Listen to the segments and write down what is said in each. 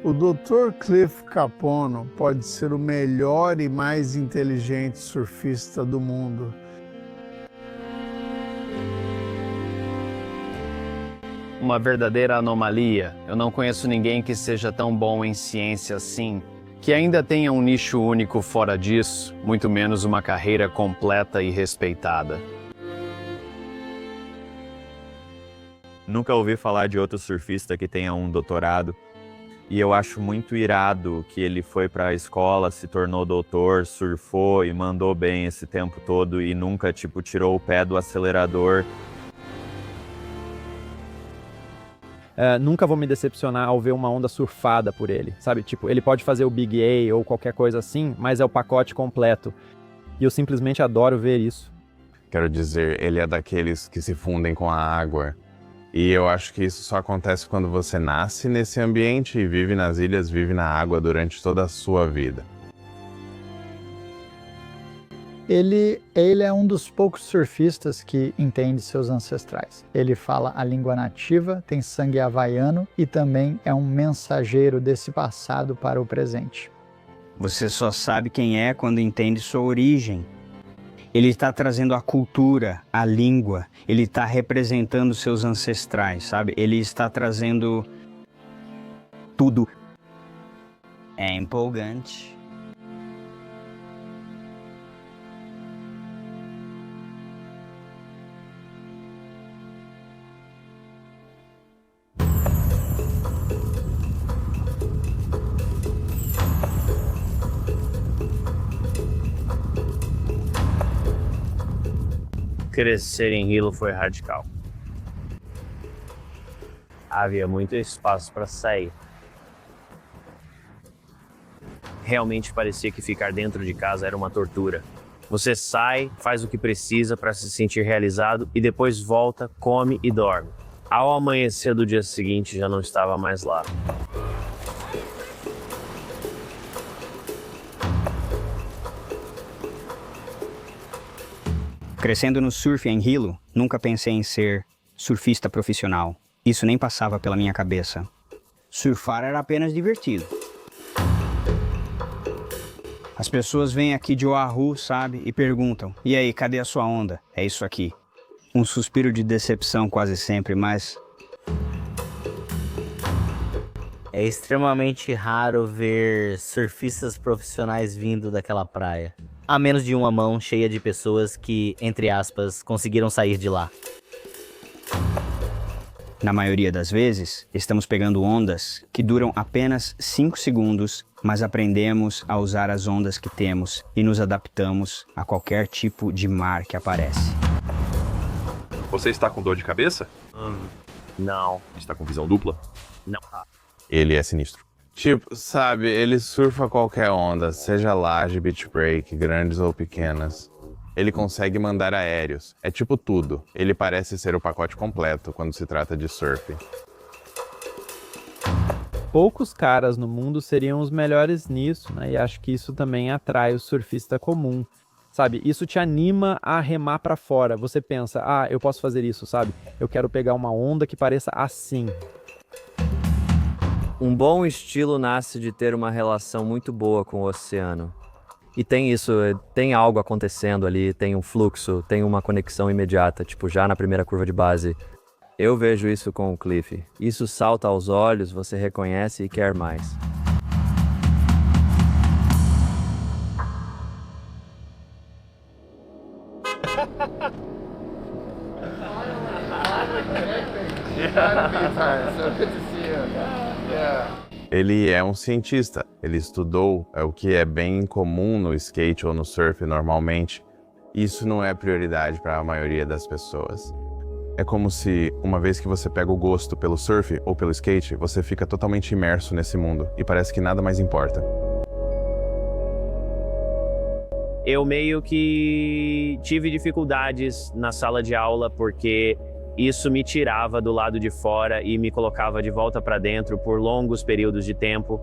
O Dr. Cliff Capono pode ser o melhor e mais inteligente surfista do mundo. Uma verdadeira anomalia. Eu não conheço ninguém que seja tão bom em ciência assim, que ainda tenha um nicho único fora disso, muito menos uma carreira completa e respeitada. Nunca ouvi falar de outro surfista que tenha um doutorado. E eu acho muito irado que ele foi para a escola, se tornou doutor, surfou e mandou bem esse tempo todo e nunca, tirou o pé do acelerador. Nunca vou me decepcionar ao ver uma onda surfada por ele, sabe? Ele pode fazer o Big A ou qualquer coisa assim, mas é o pacote completo. E eu simplesmente adoro ver isso. Quero dizer, ele é daqueles que se fundem com a água. E eu acho que isso só acontece quando você nasce nesse ambiente e vive nas ilhas, vive na água durante toda a sua vida. Ele é um dos poucos surfistas que entende seus ancestrais. Ele fala a língua nativa, tem sangue havaiano e também é um mensageiro desse passado para o presente. Você só sabe quem é quando entende sua origem. Ele está trazendo a cultura, a língua, ele está representando seus ancestrais, sabe? Ele está trazendo tudo. É empolgante. Crescer em Hilo foi radical. Havia muito espaço para sair. Realmente parecia que ficar dentro de casa era uma tortura. Você sai, faz o que precisa para se sentir realizado e depois volta, come e dorme. Ao amanhecer do dia seguinte já não estava mais lá. Crescendo no surf em Hilo, nunca pensei em ser surfista profissional. Isso nem passava pela minha cabeça. Surfar era apenas divertido. As pessoas vêm aqui de Oahu, sabe, e perguntam: e aí, cadê a sua onda? É isso aqui. Um suspiro de decepção quase sempre, mas... É extremamente raro ver surfistas profissionais vindo daquela praia. Há menos de uma mão cheia de pessoas que, entre aspas, conseguiram sair de lá. Na maioria das vezes, estamos pegando ondas que duram apenas 5 segundos, mas aprendemos a usar as ondas que temos e nos adaptamos a qualquer tipo de mar que aparece. Você está com dor de cabeça? Não. Está com visão dupla? Não. Ele é sinistro. Sabe, ele surfa qualquer onda, seja laje, beach break, grandes ou pequenas. Ele consegue mandar aéreos, é tudo. Ele parece ser o pacote completo quando se trata de surf. Poucos caras no mundo seriam os melhores nisso, né? E acho que isso também atrai o surfista comum. Sabe, isso te anima a remar pra fora. Você pensa, eu posso fazer isso, sabe? Eu quero pegar uma onda que pareça assim. Um bom estilo nasce de ter uma relação muito boa com o oceano. E tem isso, tem algo acontecendo ali, tem um fluxo, tem uma conexão imediata, já na primeira curva de base. Eu vejo isso com o Cliff. Isso salta aos olhos, você reconhece e quer mais. Ele é um cientista, ele estudou o que é bem comum no skate ou no surf normalmente. Isso não é prioridade para a maioria das pessoas. É como se, uma vez que você pega o gosto pelo surf ou pelo skate, você fica totalmente imerso nesse mundo e parece que nada mais importa. Eu meio que tive dificuldades na sala de aula porque isso me tirava do lado de fora e me colocava de volta para dentro por longos períodos de tempo.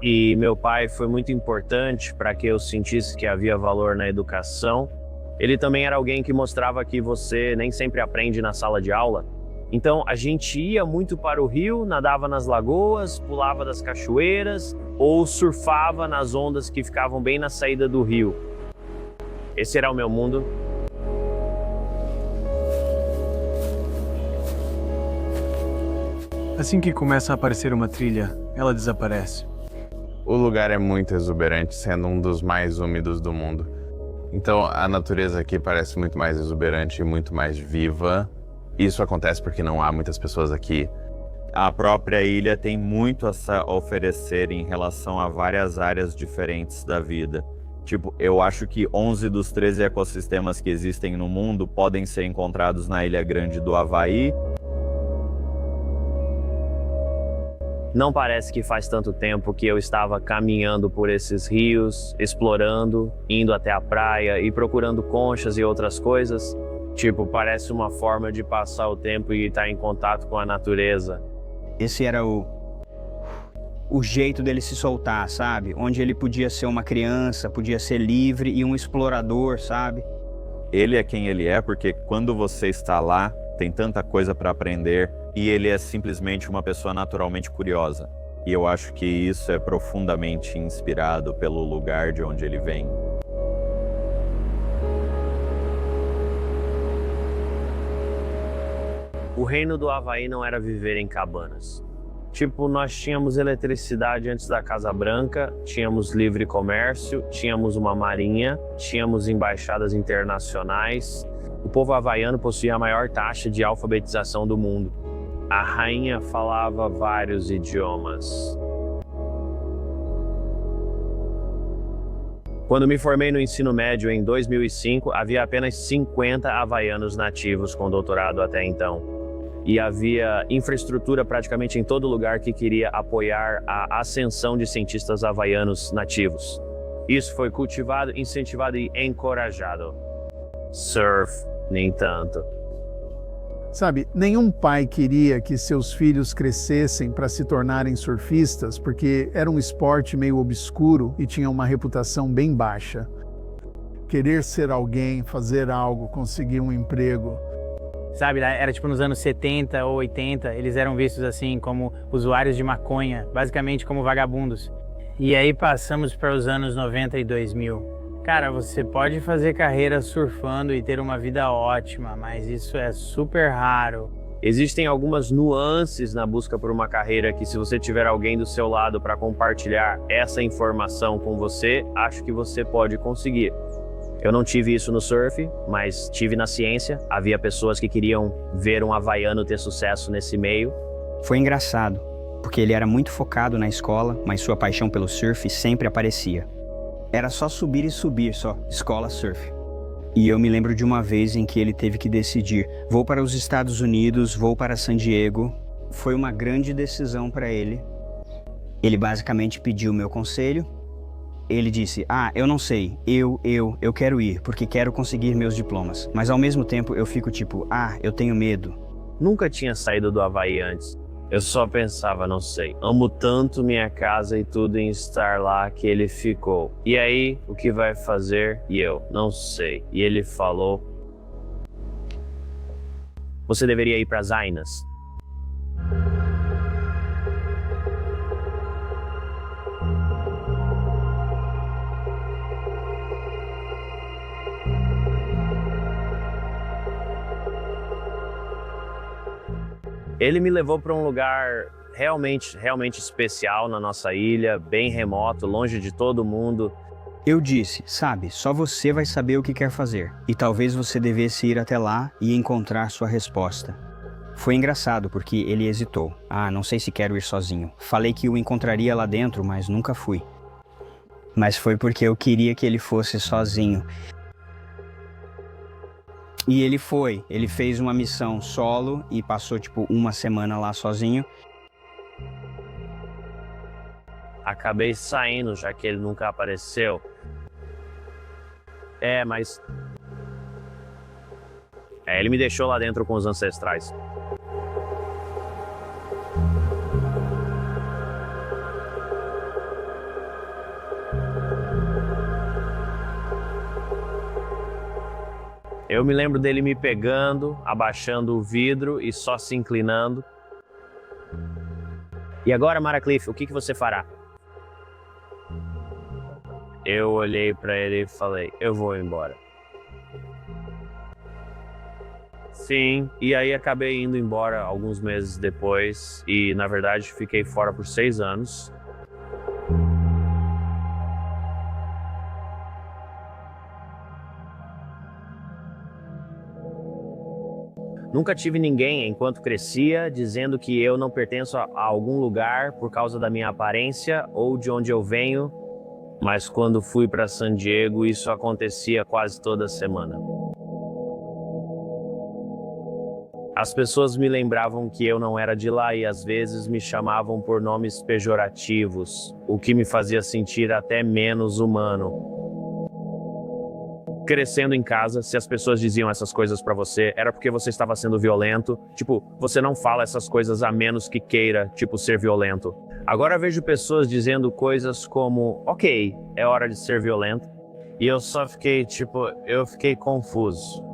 E meu pai foi muito importante para que eu sentisse que havia valor na educação. Ele também era alguém que mostrava que você nem sempre aprende na sala de aula. Então a gente ia muito para o rio, nadava nas lagoas, pulava das cachoeiras ou surfava nas ondas que ficavam bem na saída do rio. Esse era o meu mundo. Assim que começa a aparecer uma trilha, ela desaparece. O lugar é muito exuberante, sendo um dos mais úmidos do mundo. Então a natureza aqui parece muito mais exuberante e muito mais viva. Isso acontece porque não há muitas pessoas aqui. A própria ilha tem muito a oferecer em relação a várias áreas diferentes da vida. Tipo, eu acho que 11 dos 13 ecossistemas que existem no mundo podem ser encontrados na Ilha Grande do Havaí. Não parece que faz tanto tempo que eu estava caminhando por esses rios, explorando, indo até a praia e procurando conchas e outras coisas. Tipo, parece uma forma de passar o tempo e estar em contato com a natureza. Esse era o jeito dele se soltar, sabe? Onde ele podia ser uma criança, podia ser livre e um explorador, sabe? Ele é quem ele é porque quando você está lá, tem tanta coisa para aprender e ele é simplesmente uma pessoa naturalmente curiosa. E eu acho que isso é profundamente inspirado pelo lugar de onde ele vem. O reino do Havaí não era viver em cabanas. Tipo, nós tínhamos eletricidade antes da Casa Branca, tínhamos livre comércio, tínhamos uma marinha, tínhamos embaixadas internacionais. O povo havaiano possuía a maior taxa de alfabetização do mundo. A rainha falava vários idiomas. Quando me formei no ensino médio em 2005, havia apenas 50 havaianos nativos com doutorado até então. E havia infraestrutura praticamente em todo lugar que queria apoiar a ascensão de cientistas havaianos nativos. Isso foi cultivado, incentivado e encorajado. Surf, nem tanto. Sabe, nenhum pai queria que seus filhos crescessem para se tornarem surfistas, porque era um esporte meio obscuro e tinha uma reputação bem baixa. Querer ser alguém, fazer algo, conseguir um emprego. Sabe, era tipo nos anos 70 ou 80, eles eram vistos assim como usuários de maconha, basicamente como vagabundos. E aí passamos para os anos 90 e 2000. Cara, você pode fazer carreira surfando e ter uma vida ótima, mas isso é super raro. Existem algumas nuances na busca por uma carreira que, se você tiver alguém do seu lado para compartilhar essa informação com você, acho que você pode conseguir. Eu não tive isso no surf, mas tive na ciência. Havia pessoas que queriam ver um havaiano ter sucesso nesse meio. Foi engraçado, porque ele era muito focado na escola, mas sua paixão pelo surf sempre aparecia. Era só subir e subir, só, escola surf. E eu me lembro de uma vez em que ele teve que decidir, vou para os Estados Unidos, vou para San Diego. Foi uma grande decisão para ele. Ele basicamente pediu o meu conselho. Ele disse, eu não sei, eu quero ir, porque quero conseguir meus diplomas. Mas ao mesmo tempo eu fico tipo, eu tenho medo. Nunca tinha saído do Havaí antes. Eu só pensava, não sei, amo tanto minha casa e tudo em estar lá que ele ficou. E aí, o que vai fazer? E eu, não sei. E ele falou, você deveria ir para Zainas. Ele me levou para um lugar realmente especial na nossa ilha, bem remoto, longe de todo mundo. Eu disse, sabe, só você vai saber o que quer fazer. E talvez você devesse ir até lá e encontrar sua resposta. Foi engraçado porque ele hesitou. Não sei se quero ir sozinho. Falei que o encontraria lá dentro, mas nunca fui. Mas foi porque eu queria que ele fosse sozinho. E ele foi, ele fez uma missão solo e passou tipo uma semana lá sozinho. Acabei saindo, já que ele nunca apareceu. Mas... ele me deixou lá dentro com os ancestrais. Eu me lembro dele me pegando, abaixando o vidro e só se inclinando. E agora, Maracliff, o que você fará? Eu olhei para ele e falei, eu vou embora. Sim, e aí acabei indo embora alguns meses depois e, na verdade, fiquei fora por 6 anos. Nunca tive ninguém, enquanto crescia, dizendo que eu não pertenço a algum lugar por causa da minha aparência ou de onde eu venho, mas quando fui para San Diego, isso acontecia quase toda semana. As pessoas me lembravam que eu não era de lá e às vezes me chamavam por nomes pejorativos, o que me fazia sentir até menos humano. Crescendo em casa, se as pessoas diziam essas coisas pra você, era porque você estava sendo violento. Tipo, você não fala essas coisas a menos que queira, tipo, ser violento. Agora vejo pessoas dizendo coisas como, ok, é hora de ser violento. E eu só fiquei, eu fiquei confuso.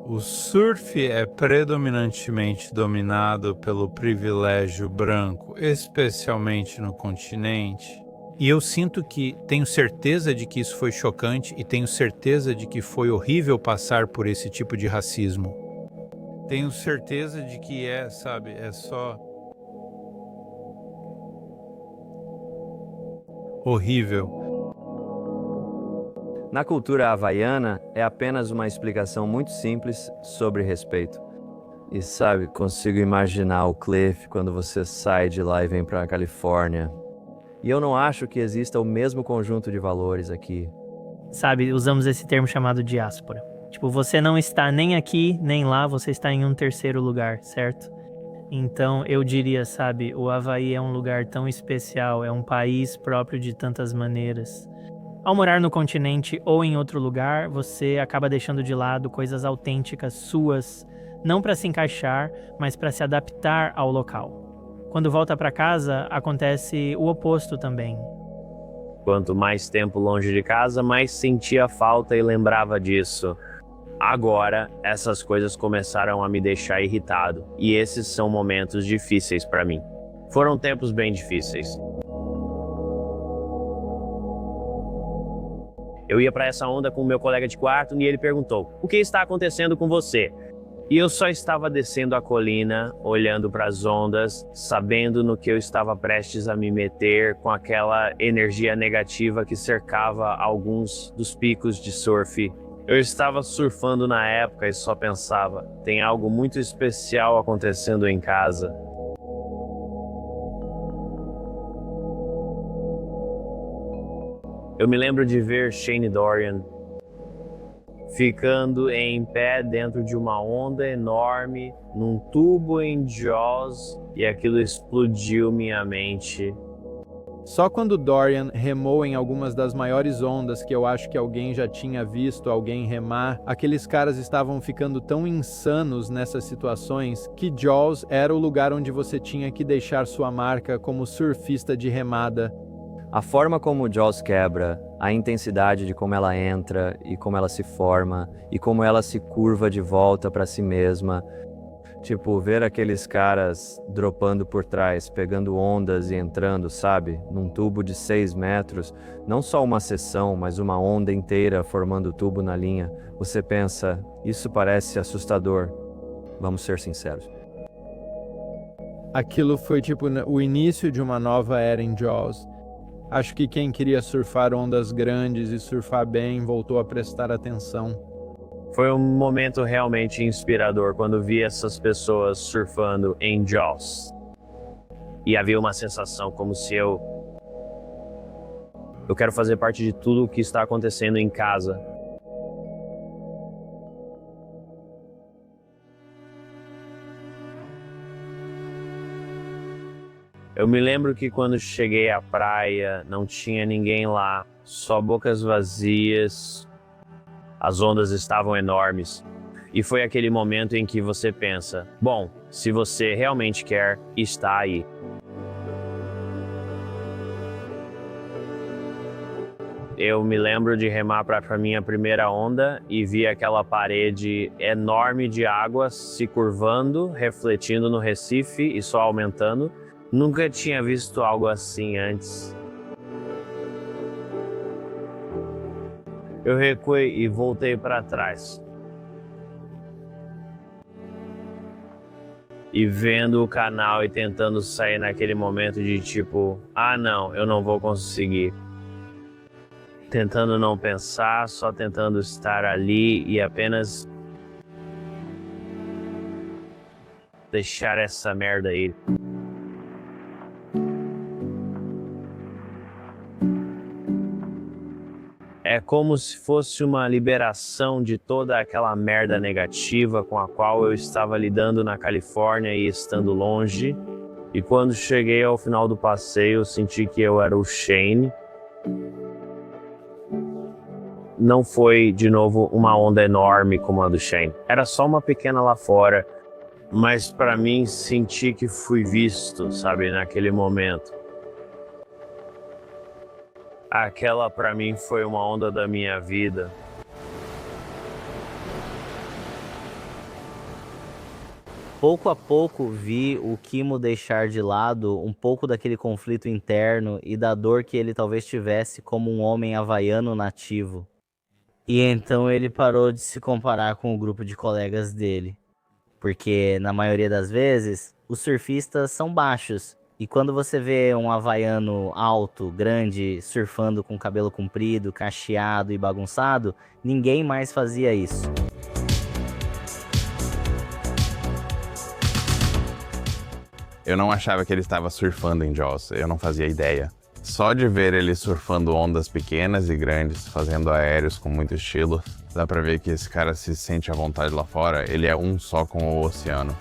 O surf é predominantemente dominado pelo privilégio branco, especialmente no continente. E eu sinto que tenho certeza de que isso foi chocante e tenho certeza de que foi horrível passar por esse tipo de racismo. Tenho certeza de que é só horrível. Na cultura havaiana, é apenas uma explicação muito simples sobre respeito. E consigo imaginar o Cliff quando você sai de lá e vem para a Califórnia. E eu não acho que exista o mesmo conjunto de valores aqui. Usamos esse termo chamado diáspora. Tipo, você não está nem aqui, nem lá, você está em um terceiro lugar, certo? Então, eu diria, o Havaí é um lugar tão especial, é um país próprio de tantas maneiras. Ao morar no continente ou em outro lugar, você acaba deixando de lado coisas autênticas suas, não para se encaixar, mas para se adaptar ao local. Quando volta para casa, acontece o oposto também. Quanto mais tempo longe de casa, mais sentia falta e lembrava disso. Agora, essas coisas começaram a me deixar irritado, e esses são momentos difíceis para mim. Foram tempos bem difíceis. Eu ia para essa onda com o meu colega de quarto e ele perguntou, o que está acontecendo com você? E eu só estava descendo a colina, olhando para as ondas, sabendo no que eu estava prestes a me meter com aquela energia negativa que cercava alguns dos picos de surf. Eu estava surfando na época e só pensava, tem algo muito especial acontecendo em casa. Eu me lembro de ver Shane Dorian ficando em pé dentro de uma onda enorme, num tubo em Jaws, e aquilo explodiu minha mente. Só quando Dorian remou em algumas das maiores ondas que eu acho que alguém já tinha visto alguém remar, aqueles caras estavam ficando tão insanos nessas situações que Jaws era o lugar onde você tinha que deixar sua marca como surfista de remada. A forma como o Jaws quebra, a intensidade de como ela entra e como ela se forma e como ela se curva de volta para si mesma. Ver aqueles caras dropando por trás, pegando ondas e entrando, num tubo de 6 metros, não só uma seção, mas uma onda inteira formando tubo na linha. Você pensa, isso parece assustador. Vamos ser sinceros. Aquilo foi o início de uma nova era em Jaws. Acho que quem queria surfar ondas grandes e surfar bem voltou a prestar atenção. Foi um momento realmente inspirador quando vi essas pessoas surfando em Jaws. E havia uma sensação como se eu quero fazer parte de tudo o que está acontecendo em casa. Eu me lembro que quando cheguei à praia, não tinha ninguém lá, só bocas vazias. As ondas estavam enormes. E foi aquele momento em que você pensa, bom, se você realmente quer, está aí. eu me lembro de remar para minha primeira onda e vi aquela parede enorme de água se curvando, refletindo no Recife e só aumentando. Nunca tinha visto algo assim antes. Eu recuei e voltei para trás. E vendo o canal e tentando sair naquele momento de tipo, ah não, eu não vou conseguir. Tentando não pensar, só tentando estar ali e apenas deixar essa merda ir. É como se fosse uma liberação de toda aquela merda negativa com a qual eu estava lidando na Califórnia e estando longe. E quando cheguei ao final do passeio, eu senti que eu era o Shane. Não foi, de novo, uma onda enorme como a do Shane. Era só uma pequena lá fora. Mas para mim, senti que fui visto, sabe, naquele momento. Aquela para mim foi uma onda da minha vida. Pouco a pouco vi o Kimo deixar de lado um pouco daquele conflito interno e da dor que ele talvez tivesse como um homem havaiano nativo. E então ele parou de se comparar com o grupo de colegas dele. Porque na maioria das vezes, os surfistas são baixos. E quando você vê um havaiano alto, grande, surfando com cabelo comprido, cacheado e bagunçado, ninguém mais fazia isso. Eu não achava que ele estava surfando em Jaws, eu não fazia ideia. Só de ver ele surfando ondas pequenas e grandes, fazendo aéreos com muito estilo, dá pra ver que esse cara se sente à vontade lá fora, ele é um só com o oceano.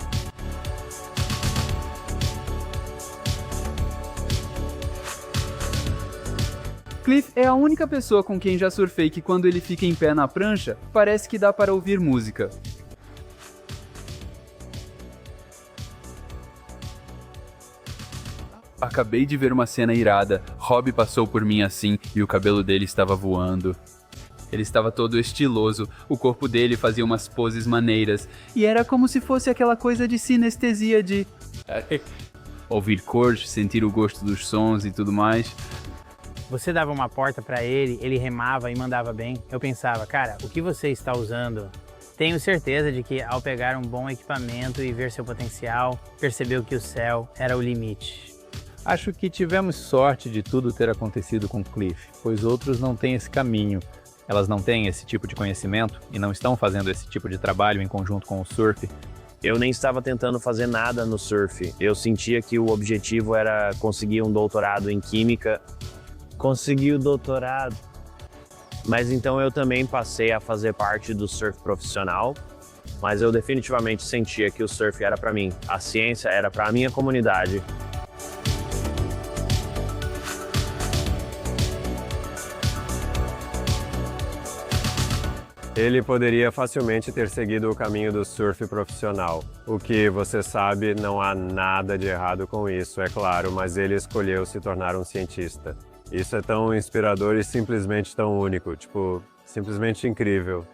Cliff é a única pessoa com quem já surfei que quando ele fica em pé na prancha, parece que dá para ouvir música. Acabei de ver uma cena irada. Rob passou por mim assim e o cabelo dele estava voando. Ele estava todo estiloso, o corpo dele fazia umas poses maneiras e era como se fosse aquela coisa de sinestesia de ouvir cores, sentir o gosto dos sons e tudo mais. Você dava uma porta pra ele, ele remava e mandava bem. Eu pensava, cara, o que você está usando? Tenho certeza de que ao pegar um bom equipamento e ver seu potencial, percebeu que o céu era o limite. Acho que tivemos sorte de tudo ter acontecido com Cliff, pois outros não têm esse caminho. Elas não têm esse tipo de conhecimento e não estão fazendo esse tipo de trabalho em conjunto com o surf. Eu nem estava tentando fazer nada no surf. Eu sentia que o objetivo era conseguir um doutorado em química. Consegui o doutorado. Mas então eu também passei a fazer parte do surf profissional. Mas eu definitivamente sentia que o surf era para mim. A ciência era para a minha comunidade. Ele poderia facilmente ter seguido o caminho do surf profissional. O que você sabe, não há nada de errado com isso, é claro, mas ele escolheu se tornar um cientista. Isso é tão inspirador e simplesmente tão único, simplesmente incrível.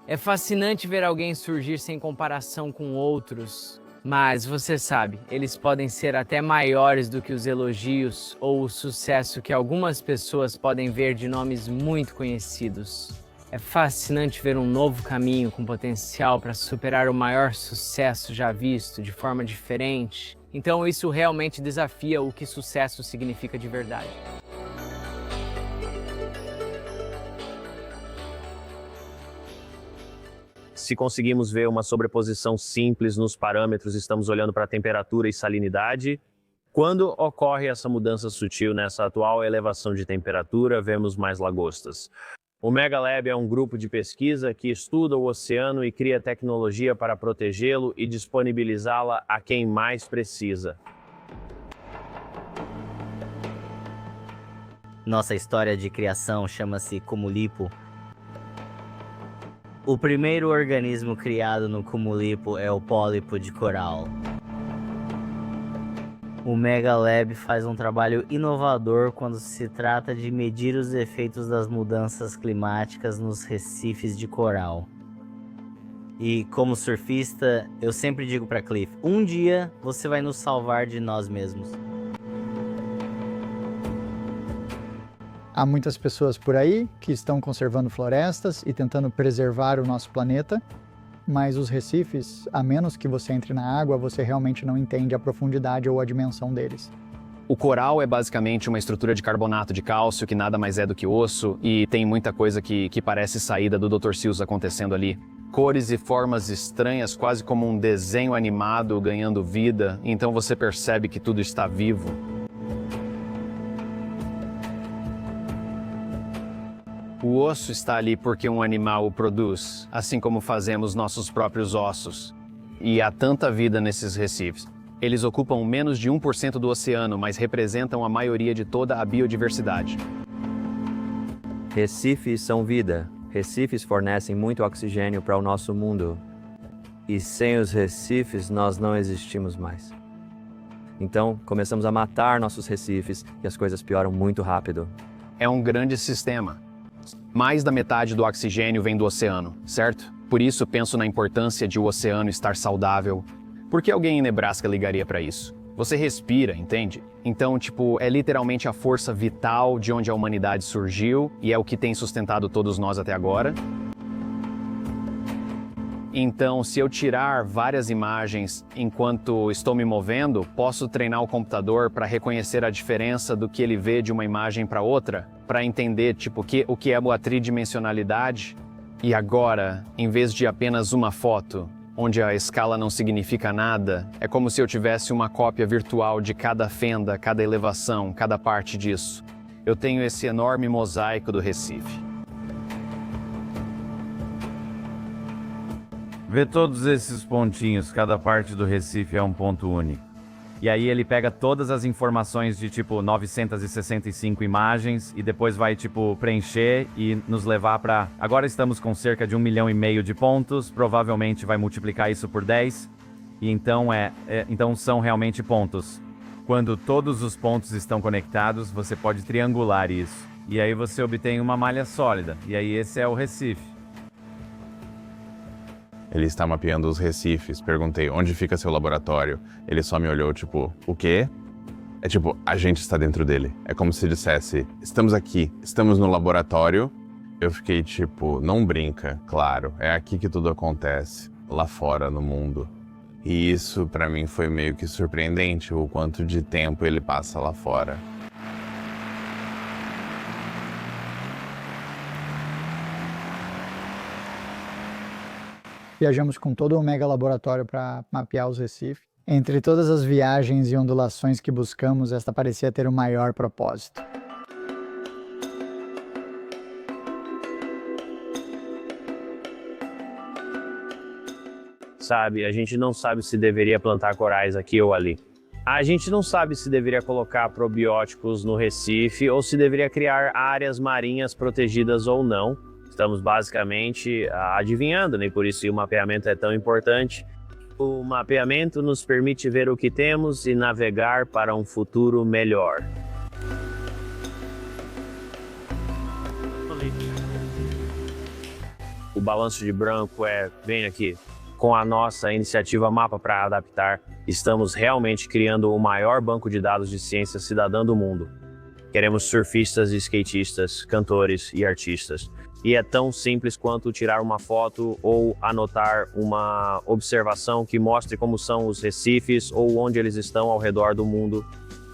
É fascinante ver alguém surgir sem comparação com outros. Mas você sabe, eles podem ser até maiores do que os elogios ou o sucesso que algumas pessoas podem ver de nomes muito conhecidos. É fascinante ver um novo caminho com potencial para superar o maior sucesso já visto de forma diferente. Então isso realmente desafia o que sucesso significa de verdade. Se conseguimos ver uma sobreposição simples nos parâmetros, estamos olhando para a temperatura e salinidade. Quando ocorre essa mudança sutil nessa atual elevação de temperatura, vemos mais lagostas. O Megalab é um grupo de pesquisa que estuda o oceano e cria tecnologia para protegê-lo e disponibilizá-la a quem mais precisa. Nossa história de criação chama-se Cumulipo. O primeiro organismo criado no Cumulipo é o pólipo de coral. O Mega Lab faz um trabalho inovador quando se trata de medir os efeitos das mudanças climáticas nos recifes de coral. E como surfista, eu sempre digo para Cliff, um dia você vai nos salvar de nós mesmos. Há muitas pessoas por aí que estão conservando florestas e tentando preservar o nosso planeta, mas os recifes, a menos que você entre na água, você realmente não entende a profundidade ou a dimensão deles. O coral é basicamente uma estrutura de carbonato de cálcio que nada mais é do que osso e tem muita coisa que parece saída do Dr. Seuss acontecendo ali. Cores e formas estranhas, quase como um desenho animado ganhando vida, então você percebe que tudo está vivo. O osso está ali porque um animal o produz, assim como fazemos nossos próprios ossos. E há tanta vida nesses recifes. Eles ocupam menos de 1% do oceano, mas representam a maioria de toda a biodiversidade. Recifes são vida. Recifes fornecem muito oxigênio para o nosso mundo. E sem os recifes, nós não existimos mais. Então, começamos a matar nossos recifes e as coisas pioram muito rápido. É um grande sistema. Mais da metade do oxigênio vem do oceano, certo? Por isso penso na importância de o oceano estar saudável. Por que alguém em Nebraska ligaria para isso? Você respira, entende? Então, é literalmente a força vital de onde a humanidade surgiu e é o que tem sustentado todos nós até agora. Então, se eu tirar várias imagens enquanto estou me movendo, posso treinar o computador para reconhecer a diferença do que ele vê de uma imagem para outra, para entender o que é a tridimensionalidade. E agora, em vez de apenas uma foto, onde a escala não significa nada, é como se eu tivesse uma cópia virtual de cada fenda, cada elevação, cada parte disso. Eu tenho esse enorme mosaico do Recife. Vê todos esses pontinhos, cada parte do Recife é um ponto único. E aí ele pega todas as informações de 965 imagens e depois vai preencher e nos levar para... Agora estamos com cerca de 1,5 milhão de pontos, provavelmente vai multiplicar isso por 10. E então então são realmente pontos. Quando todos os pontos estão conectados, você pode triangular isso. E aí você obtém uma malha sólida. E aí esse é o Recife. Ele está mapeando os recifes. Perguntei, onde fica seu laboratório? Ele só me olhou, o quê? É a gente está dentro dele. É como se dissesse, estamos aqui, estamos no laboratório. Eu fiquei não brinca, claro. É aqui que tudo acontece, lá fora no mundo. E isso para mim foi meio que surpreendente, o quanto de tempo ele passa lá fora. Viajamos com todo o mega laboratório para mapear os recifes. Entre todas as viagens e ondulações que buscamos, esta parecia ter o maior propósito. Sabe, a gente não sabe se deveria plantar corais aqui ou ali. A gente não sabe se deveria colocar probióticos no Recife ou se deveria criar áreas marinhas protegidas ou não. Estamos basicamente adivinhando, e por isso o mapeamento é tão importante. O mapeamento nos permite ver o que temos e navegar para um futuro melhor. O balanço de branco vem aqui. Com a nossa iniciativa Mapa para Adaptar, estamos realmente criando o maior banco de dados de ciência cidadã do mundo. Queremos surfistas e skatistas, cantores e artistas. E é tão simples quanto tirar uma foto ou anotar uma observação que mostre como são os recifes ou onde eles estão ao redor do mundo.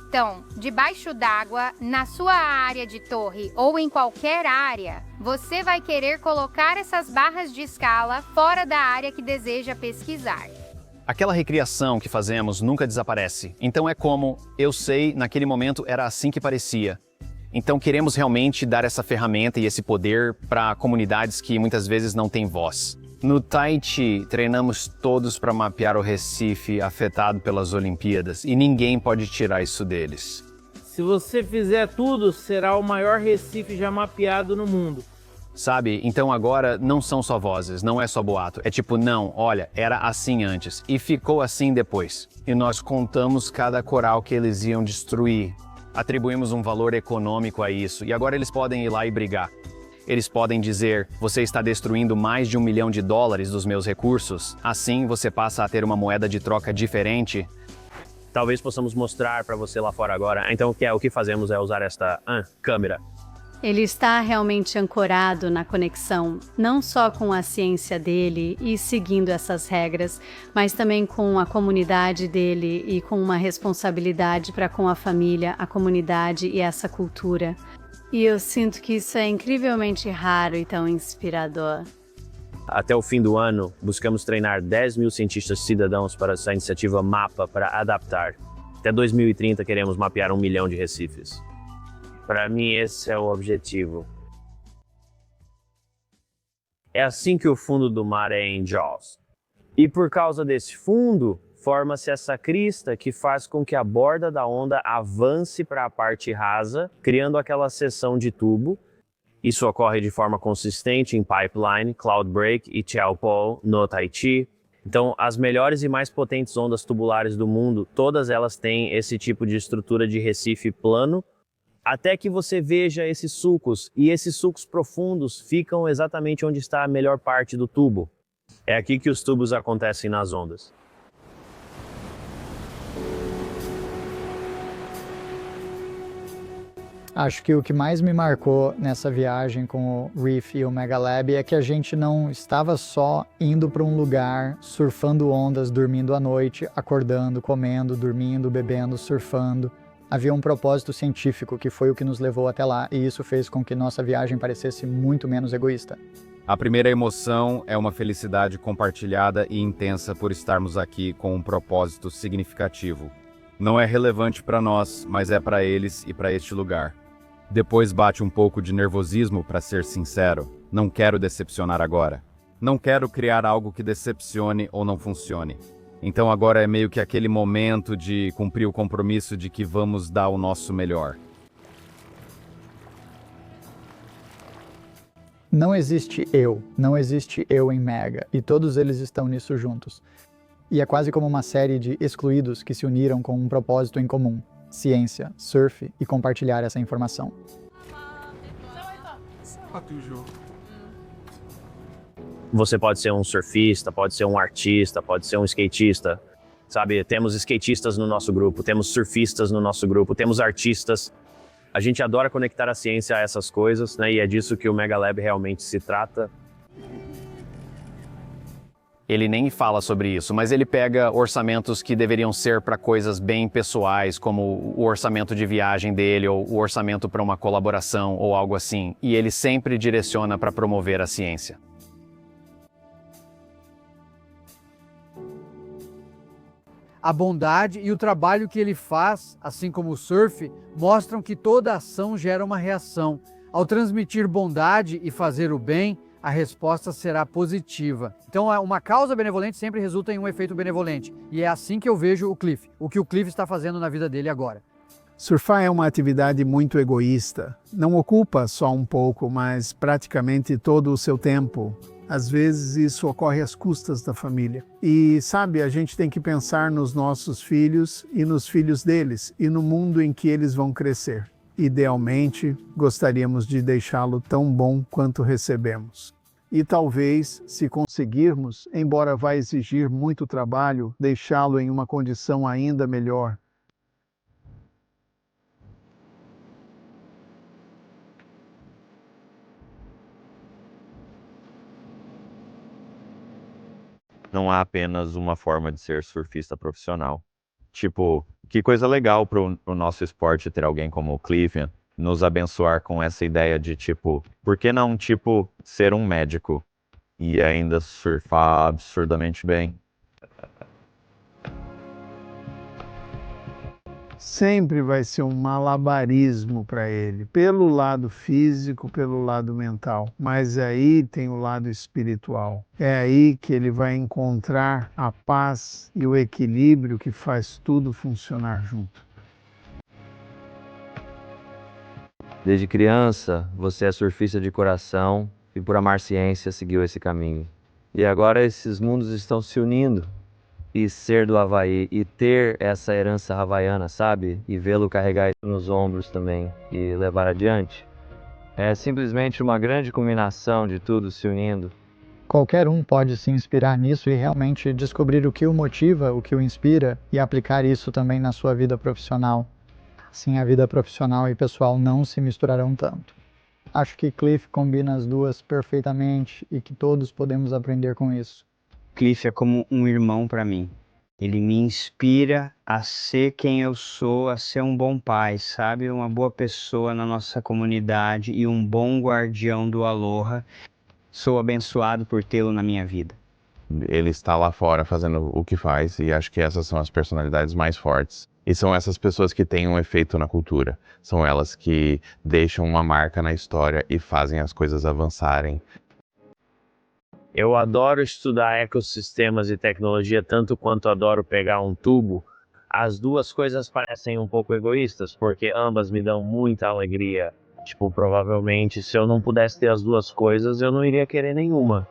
Então, debaixo d'água, na sua área de torre ou em qualquer área, você vai querer colocar essas barras de escala fora da área que deseja pesquisar. Aquela recriação que fazemos nunca desaparece. Então é como, eu sei, naquele momento era assim que parecia. Então queremos realmente dar essa ferramenta e esse poder para comunidades que muitas vezes não têm voz. No Tahiti, treinamos todos para mapear o Recife afetado pelas Olimpíadas e ninguém pode tirar isso deles. Se você fizer tudo, será o maior Recife já mapeado no mundo. sabe? Então agora não são só vozes, não é só boato. É tipo, não, olha, era assim antes e ficou assim depois. E nós contamos cada coral que eles iam destruir. Atribuímos um valor econômico a isso e agora eles podem ir lá e brigar. Eles podem dizer, você está destruindo mais de $1 milhão dos meus recursos. Assim você passa a ter uma moeda de troca diferente. Talvez possamos mostrar para você lá fora agora. Então o que fazemos é usar esta câmera. Ele está realmente ancorado na conexão, não só com a ciência dele e seguindo essas regras, mas também com a comunidade dele e com uma responsabilidade para com a família, a comunidade e essa cultura. E eu sinto que isso é incrivelmente raro e tão inspirador. Até o fim do ano, buscamos treinar 10 mil cientistas cidadãos para essa iniciativa MAPA para adaptar. Até 2030 queremos mapear 1 milhão de recifes. Para mim, esse é o objetivo. É assim que o fundo do mar é em Jaws. E por causa desse fundo, forma-se essa crista que faz com que a borda da onda avance para a parte rasa, criando aquela seção de tubo. Isso ocorre de forma consistente em Pipeline, Cloudbreak e Xiaopou, no Tahiti. Então, as melhores e mais potentes ondas tubulares do mundo, todas elas têm esse tipo de estrutura de recife plano, até que você veja esses sulcos, e esses sulcos profundos ficam exatamente onde está a melhor parte do tubo. É aqui que os tubos acontecem nas ondas. Acho que o que mais me marcou nessa viagem com o Reef e o Megalab é que a gente não estava só indo para um lugar, surfando ondas, dormindo à noite, acordando, comendo, dormindo, bebendo, surfando. Havia um propósito científico que foi o que nos levou até lá, e isso fez com que nossa viagem parecesse muito menos egoísta. A primeira emoção é uma felicidade compartilhada e intensa por estarmos aqui com um propósito significativo. Não é relevante para nós, mas é para eles e para este lugar. Depois bate um pouco de nervosismo, para ser sincero. Não quero decepcionar agora. Não quero criar algo que decepcione ou não funcione. Então agora é meio que aquele momento de cumprir o compromisso de que vamos dar o nosso melhor. Não existe eu em Mega, e todos eles estão nisso juntos. E é quase como uma série de excluídos que se uniram com um propósito em comum. Ciência, surf e compartilhar essa informação. Você pode ser um surfista, pode ser um artista, pode ser um skatista, sabe? Temos skatistas no nosso grupo, temos surfistas no nosso grupo, temos artistas. A gente adora conectar a ciência a essas coisas, né? E é disso que o Megalab realmente se trata. Ele nem fala sobre isso, mas ele pega orçamentos que deveriam ser para coisas bem pessoais, como o orçamento de viagem dele, ou o orçamento para uma colaboração, ou algo assim, e ele sempre direciona para promover a ciência. A bondade e o trabalho que ele faz, assim como o surf, mostram que toda ação gera uma reação. Ao transmitir bondade e fazer o bem, a resposta será positiva. Então, uma causa benevolente sempre resulta em um efeito benevolente. E é assim que eu vejo o Cliff, o que o Cliff está fazendo na vida dele agora. Surfar é uma atividade muito egoísta. Não ocupa só um pouco, mas praticamente todo o seu tempo. Às vezes isso ocorre às custas da família. E sabe, a gente tem que pensar nos nossos filhos e nos filhos deles e no mundo em que eles vão crescer. Idealmente, gostaríamos de deixá-lo tão bom quanto recebemos. E talvez, se conseguirmos, embora vá exigir muito trabalho, deixá-lo em uma condição ainda melhor. Não há apenas uma forma de ser surfista profissional. Tipo, que coisa legal pro nosso esporte ter alguém como o Cliff nos abençoar com essa ideia de, tipo, por que não, tipo, ser um médico e ainda surfar absurdamente bem? Sempre vai ser um malabarismo para ele, pelo lado físico, pelo lado mental. Mas aí tem o lado espiritual. É aí que ele vai encontrar a paz e o equilíbrio que faz tudo funcionar junto. Desde criança, você é surfista de coração e por amar ciência seguiu esse caminho. E agora esses mundos estão se unindo. E ser do Havaí e ter essa herança havaiana, sabe? E vê-lo carregar isso nos ombros também e levar adiante. É simplesmente uma grande combinação de tudo se unindo. Qualquer um pode se inspirar nisso e realmente descobrir o que o motiva, o que o inspira e aplicar isso também na sua vida profissional. Assim, a vida profissional e pessoal não se misturarão tanto. Acho que Cliff combina as duas perfeitamente e que todos podemos aprender com isso. Cliff é como um irmão para mim. Ele me inspira a ser quem eu sou, a ser um bom pai, sabe? Uma boa pessoa na nossa comunidade e um bom guardião do Aloha. Sou abençoado por tê-lo na minha vida. Ele está lá fora fazendo o que faz e acho que essas são as personalidades mais fortes. E são essas pessoas que têm um efeito na cultura. São elas que deixam uma marca na história e fazem as coisas avançarem. Eu adoro estudar ecossistemas e tecnologia tanto quanto adoro pegar um tubo. As duas coisas parecem um pouco egoístas, porque ambas me dão muita alegria. Tipo, provavelmente, se eu não pudesse ter as duas coisas, eu não iria querer nenhuma.